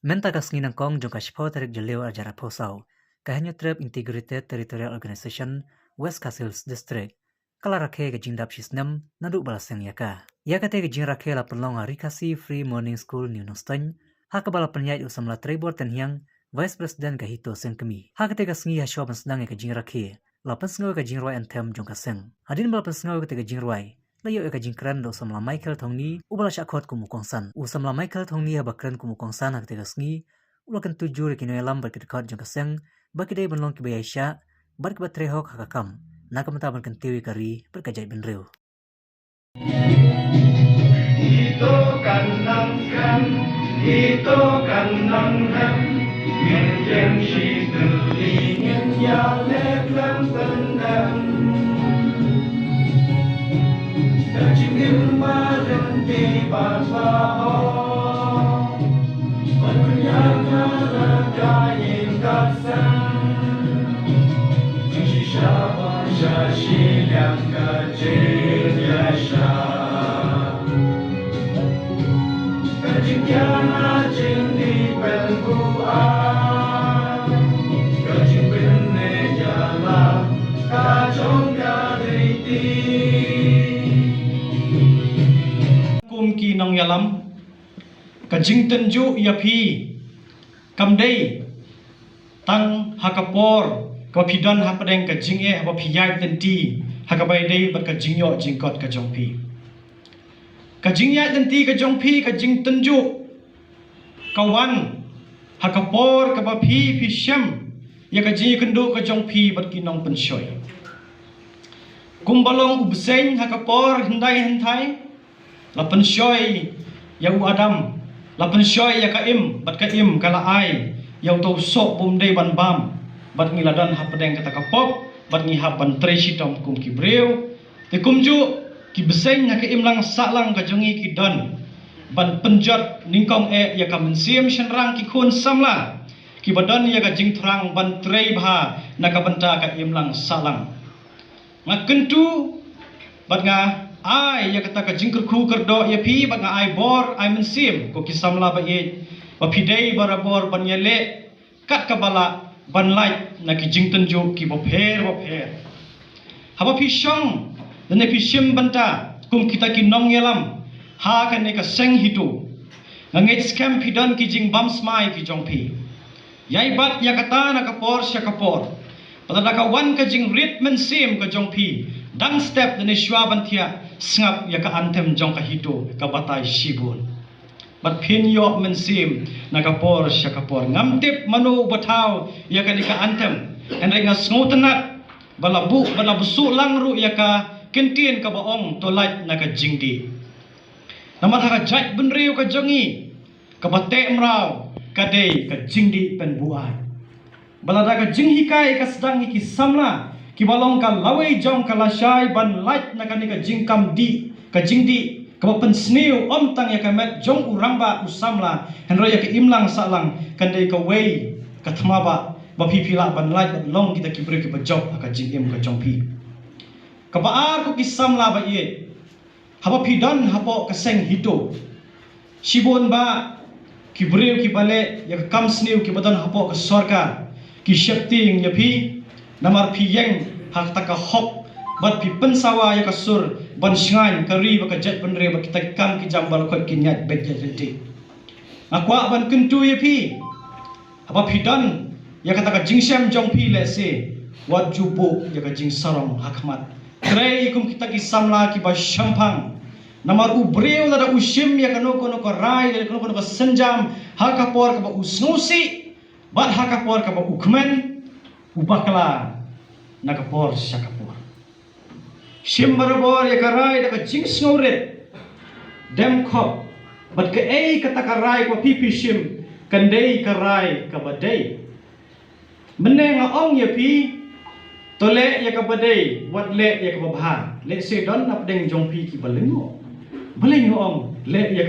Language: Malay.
Menta kasngi nangkong jong kashpo tarik jaleo ajara posau. Kahanyo trip Integrated Territorial Organization West Castles District. Kala rakhe ke jingdap shisnam naduk balaseng yaka. Yaka te ke jing rakhe la penlong Rikasi Free Morning School New Nostan. Haka bala penyait usamla Trebor Tenhyang Vice President Kahito Sengkemi. Haka te kasngi hasyo pensnang ke jing rakhe. La pensngaw ke jing roi anthem jong kaseng. Hadin bala pensngaw ke te ke jing roi. Layo eka jingkran do samla Michael Thongni ubala syakot kumukongsan. Usamla Michael Thongni habakran kumukongsan hak tegasngi ulakan tuju rekino elam berkedekot jong kaseng bakidai benlong kibaya isya barkebat trehok hakakam nakamata berkentiwi kari berkajai benreu. Ito kanang kan, ito kanang hem, menjem si telingin ya leklam pendam. Terjingin marenti pasaho, menyangka ragayin kasang, shisha basha silang kajin yasha. Kajingyan ajing di pelbuan, kajing benne jala, kajong kaliti. Ki nong yalam kajing tenju yapi kamdei tang hakapor kapidan hapadeng kajing hapapiyai tenti hakabai dei ber kajing yo jingkot kajongpi kajing ya tenti kajongpi kajing tenju kawan hakapor kapapi pisyam ya kajing kendu kajongpi ber kinong pensyoy kumbalong ubseng hakapor hentai lapan syoy yau adam lapan syoy ya kaim bat kaim kala ai yau tau sok bumdei ban bam bat ngiladan hapadeng kata kapop bat ngihap ban tresi tom kum kibreu te kumju ki beseng ya kaim lang salang kajongi ki don ban penjot ningkong ya ka mensim shenrang ki khun samla ki badan ya ka jing thrang ban trei bha nakabanta ka im lang salang ngakentu bat nga ai ya kata ka jingker khu kerdo ya pi ba nga ai bor ai mensim ko kisamla ba ye ba pidei barabor ban yele kat kabala ban light na ki jingtenju ki bo pher haba pi shong ne pi shim banta kum kita ki nong yelam ha ka ne ka seng hitu nganget scam pidan ki jing bam smai ki jongpi yai bat ya kata na ka por sya ka por pada ka wan ka jing rit mensim ka jongpi dang step ne shwa bantia sngap ya ka anthem jong ka hito ka batai shibun bat phin yo mensim na ka por sya ka por ngamtip manu bathau ya ka ni ka anthem and nga sngotenat balabu balabusu langru ya ka kentien ka baong tolat na ka jingdi namat ka jai benriu ka jongi ka bate mrau ka dei ka jingdi pen buai balada ka jinghikai ka sedang ki samla ki balong ka lawai jong ka lasai ban light na kanika jingkam di ka jingdi ka pensniu om tang ya kamet jong uramba usamla henro ya ka imlang salang kandai ka wei ka thamaba ba pipila ban light long kita kibre ki bajok ka jingim ka jongpi ka baar ko ki samla ba ye haba pidan hapo ka seng hito sibon ba kibre ki bale ya ka kamsniu ki badan hapo ka sarkar ki shakting ya pi namar pi yang hak taka hok bat pi pensawa ya kasur ban shngan kari ba ka jet penre ba kita kam ki jambal khot ki nyat bet jeti akwa ban kentu ya pi apa pi dan ya kata ka jingsem jong pi le se wat jupo ya ka jing sarong hakmat krei kum kita ki samla ki ba shampang namar ubreu da ushim ya kano kono ko rai ya kono ko senjam hakapor ka ba usnusi bat hakapor ka ba ukmen ubakla nakapor syakapor shim barabor ya karai da jing snore dem khop bat ke ei kata karai ko pipi shim kandei karai ka badai meneng ong ya pi tole ya ka badai wat le ya ka babha le se don nap deng jong pi ki balengo ong le ya